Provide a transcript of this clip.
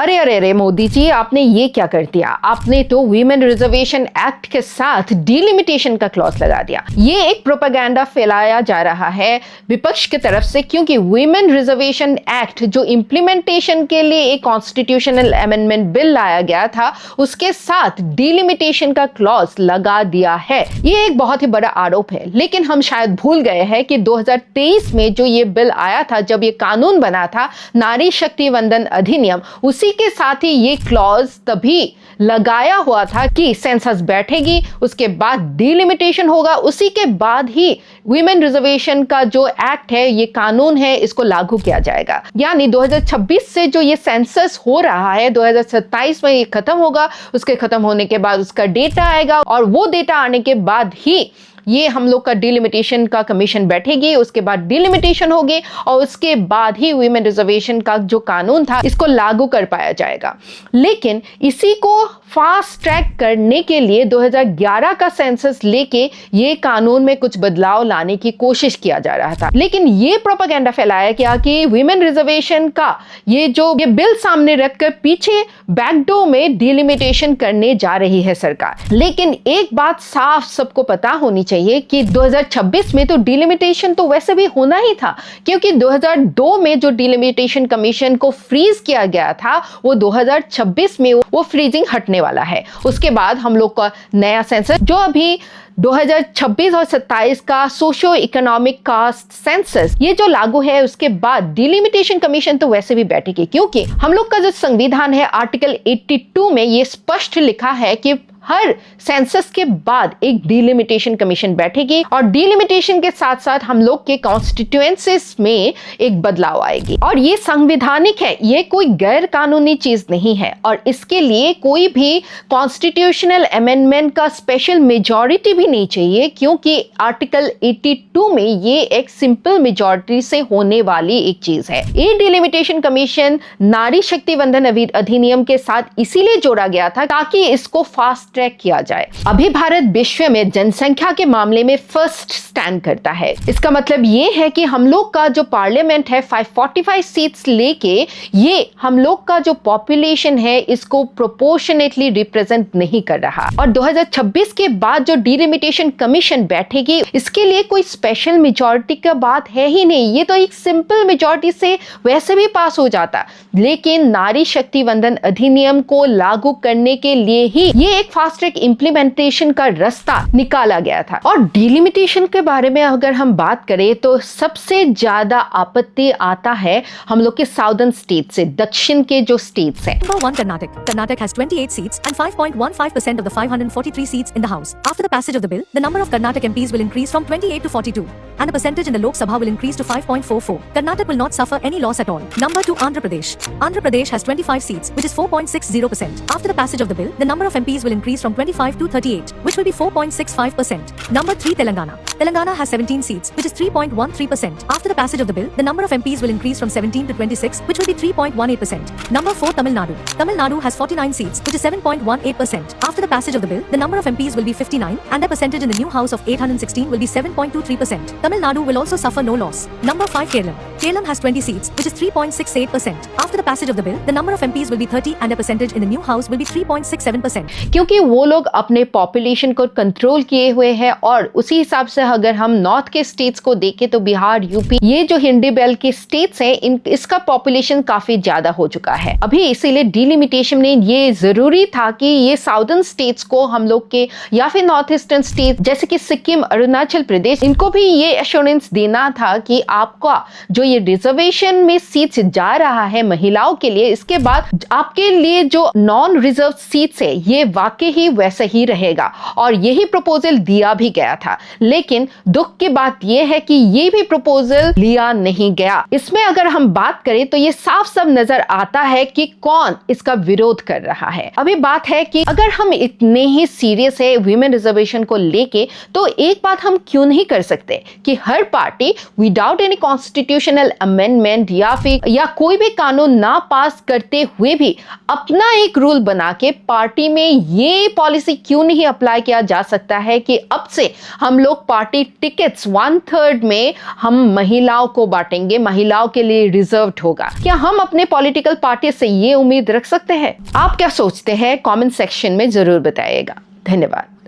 अरे अरे अरे मोदी जी, आपने ये क्या कर दिया? आपने तो वीमेन रिजर्वेशन एक्ट के साथ डिलिमिटेशन का क्लॉज लगा दिया। ये एक प्रोपेगेंडा फैलाया जा रहा है विपक्ष की तरफ से, क्योंकि वीमेन रिजर्वेशन एक्ट जो इम्प्लीमेंटेशन के लिए एक कॉन्स्टिट्यूशनल अमेंडमेंट बिल लाया गया था, उसके साथ डिलिमिटेशन का क्लॉज लगा दिया है। ये एक बहुत ही बड़ा आरोप है, लेकिन हम शायद भूल गए हैं कि 2023 में जो ये बिल आया था, जब ये कानून बना था, नारी शक्ति वंदन अधिनियम, उसी के साथ ही ये क्लॉज तभी लगाया हुआ था कि सेंसस बैठेगी, उसके बाद डिलिमिटेशन होगा, उसी के बाद ही वीमेन रिजर्वेशन का जो एक्ट है, ये कानून है, इसको लागू किया जाएगा। यानी 2026 से जो ये सेंसस हो रहा है, 2027 में ये खत्म होगा, उसके खत्म होने के बाद उसका डेटा आएगा, और वो डेटा आने के बाद ही ये हम लोग का डिलिमिटेशन का कमीशन बैठेगी, उसके बाद डिलिमिटेशन होगी, और उसके बाद ही वीमेन रिजर्वेशन का जो कानून था, इसको लागू कर पाया जाएगा। लेकिन इसी को फास्ट ट्रैक करने के लिए 2011 का सेंसस लेके ये कानून में कुछ बदलाव लाने की कोशिश किया जा रहा था। लेकिन ये प्रोपेगेंडा फैलाया गया कि वीमेन रिजर्वेशन का ये बिल सामने रखकर पीछे बैकडोर में डिलिमिटेशन करने जा रही है सरकार। लेकिन एक बात साफ सबको पता होनी चाहिए कि 2026 में तो डिलिमिटेशन तो वैसे भी होना ही था, क्योंकि 2002 में जो डिलिमिटेशन कमीशन को फ्रीज किया गया था, वो 2026 में वो फ्रीजिंग हटने वाला है। उसके बाद हम लोग का नया सेंसस जो अभी 2026 और 27 का सोशो इकोनॉमिक कास्ट सेंसस ये जो लागू है, उसके बाद डिलिमिटेशन कमीशन तो वैसे भी बैठेगी, क्योंकि हम लोग का जो संविधान है, आर्टिकल 82 में ये स्पष्ट लिखा है कि हर सेंसस के बाद एक डिलिमिटेशन कमीशन बैठेगी, और डिलिमिटेशन के साथ साथ हम लोग के कॉन्स्टिट्यूएंसीज में एक बदलाव आएगी। और ये संवैधानिक है, ये कोई गैर कानूनी चीज नहीं है, और इसके लिए कोई भी कॉन्स्टिट्यूशनल अमेंडमेंट का स्पेशल मेजॉरिटी भी नहीं चाहिए, क्योंकि आर्टिकल 82 में ये एक सिंपल मेजॉरिटी से होने वाली एक चीज है। ये डिलिमिटेशन कमीशन नारी शक्ति वंदन अधिनियम के साथ इसीलिए जोड़ा गया था ताकि इसको फास्ट ट्रैक किया जाए। अभी भारत विश्व में जनसंख्या के मामले में फर्स्ट स्टैंड करता है। इसका मतलब ये है कि हम लोग का जो पार्लियामेंट है 545 सीट्स लेके, ये हम लोग का जो पॉपुलेशन है इसको प्रोपोर्शनेटली रिप्रेजेंट नहीं कर रहा। और 2026 के बाद जो डिलिमिटेशन कमीशन बैठेगी, इसके लिए कोई स्पेशल मेजॉरिटी का बात है ही नहीं, ये तो एक सिंपल मेजॉरिटी से वैसे भी पास हो जाता। लेकिन नारी शक्ति वंदन अधिनियम को लागू करने के लिए ही ये एक फास्ट ट्रैक इंप्लीमेंटेशन का रास्ता निकाला गया था। और डिलिमिटेशन के बारे में अगर हम बात करें तो सबसे ज्यादा आपत्ति आता है हम लोग के साउदर्न स्टेट से, दक्षिण के जो स्टेट्स हैं। Number 1 Karnataka. Karnataka has 28 seats and 5.15% of the 543 seats in the House. After the passage of the bill, the number of Karnataka MPs will increase from 28 to 42, and the percentage in the Lok Sabha will increase to 5.44. Karnataka will not suffer any loss at all. Number 2 Andhra Pradesh. Andhra Pradesh has 25 seats, which is 4.60%. After the passage of the bill, the number of MPs will increase from 25 to 38, which will be 4.65%. Number 3 Telangana. Telangana has 17 seats, which is 3.13%. After the passage of the bill, the number of MPs will increase from 17 to 26, which will be 3.18%. Number 4 Tamil Nadu. Tamil Nadu has 49 seats, which is 7.18%. After the passage of the bill, the number of MPs will be 59, and the percentage in the new House of 816 will be 7.23%. Tamil Nadu will also suffer no loss. Number 5 Kerala. Kerala has 20 seats, which is 3.68%. After the passage of the bill, the number of MPs will be 30, and the percentage in the new House will be 3.67%. क्योंकि वो लोग अपने population को control किए हुए हैं, और उसी हिसाब से अगर हम नॉर्थ के स्टेट्स को देखें तो बिहार, यूपी, ये जो हिंदी बेल्ट के स्टेट्स हैं, इसका पॉपुलेशन काफी ज्यादा हो चुका है अभी। इसीलिए डिलिमिटेशन में ये जरूरी था कि ये साउदर्न स्टेट्स को हम लोग के, या फिर नॉर्थ ईस्टर्न स्टेट जैसे कि सिक्किम, अरुणाचल प्रदेश, इनको भी ये एश्योरेंस देना था कि आपका जो ये रिजर्वेशन में सीट्स जा रहा है महिलाओं के लिए, इसके बाद आपके लिए जो नॉन रिजर्व सीट्स है ये वाकई ही वैसा ही रहेगा। और यही प्रपोजल दिया भी गया था, लेकिन दुख की बात यह है कि ये भी प्रपोजल लिया नहीं गया। इसमें अगर हम बात करें तो ये साफ साफ नजर आता है कि कौन इसका विरोध कर रहा है। अभी बात है कि अगर हम इतने ही सीरियस है वीमेन रिजर्वेशन को लेके, तो एक बात हम क्यों नहीं कर सकते कि हर party without any constitutional amendment या कोई भी कानून ना पास करते हुए भी अपना एक रूल बना के पार्टी में ये पॉलिसी क्यों नहीं अप्लाई किया जा सकता है कि अब से हम लोग पार्टी टिकट्स 1/3 में हम महिलाओं को बांटेंगे, महिलाओं के लिए रिजर्व्ड होगा। क्या हम अपने पॉलिटिकल पार्टी से ये उम्मीद रख सकते हैं? आप क्या सोचते हैं? कमेंट सेक्शन में जरूर बताइएगा। धन्यवाद।